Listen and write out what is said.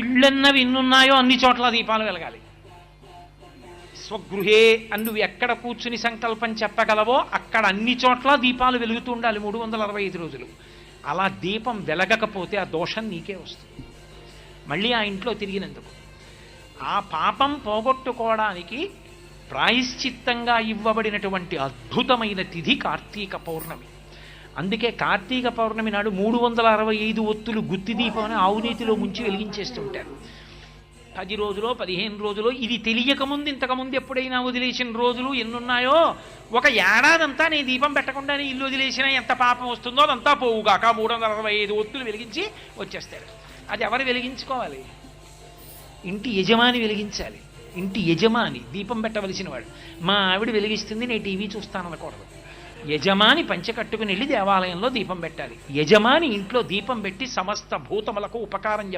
కళ్ళెన్నవి ఎన్నున్నాయో అన్ని చోట్ల దీపాలు వెలగాలి. స్వగృహే అని నువ్వు ఎక్కడ కూర్చుని సంకల్పం చెప్పగలవో అక్కడ అన్ని చోట్ల దీపాలు వెలుగుతూ ఉండాలి 365 రోజులు. అలా దీపం వెలగకపోతే ఆ దోషం నీకే వస్తుంది మళ్ళీ ఆ ఇంట్లో తిరిగినందుకు. ఆ పాపం పోగొట్టుకోవడానికి ప్రాయశ్చిత్తంగా ఇవ్వబడినటువంటి అద్భుతమైన తిథి కార్తీక పౌర్ణమి. అందుకే కార్తీక పౌర్ణమి నాడు 365 ఒత్తులు గుత్తి దీపం అని ఆవునీతిలో ముంచి వెలిగించేస్తుంటారు. 10 రోజులో 15 రోజులో ఇది తెలియకముందు ఇంతకుముందు ఎప్పుడైనా వదిలేసిన రోజులు ఎన్నున్నాయో ఒక ఏడాదంతా నేను దీపం పెట్టకుండానే ఇల్లు వదిలేసినా ఎంత పాపం వస్తుందో అదంతా పోవుగాక 365 ఒత్తులు వెలిగించి వచ్చేస్తారు. అది ఎవరు వెలిగించుకోవాలి? ఇంటి యజమాని వెలిగించాలి. ఇంటి యజమాని దీపం పెట్టవలసిన వాడు. మా ఆవిడ వెలిగిస్తుంది నేను టీవీ చూస్తాననకూడదు. యజమాని పంచె కట్టుకుని వెళ్ళి దేవాలయంలో దీపం పెట్టాలి. యజమాని ఇంట్లో దీపం పెట్టి సమస్త భూతములకు ఉపకారం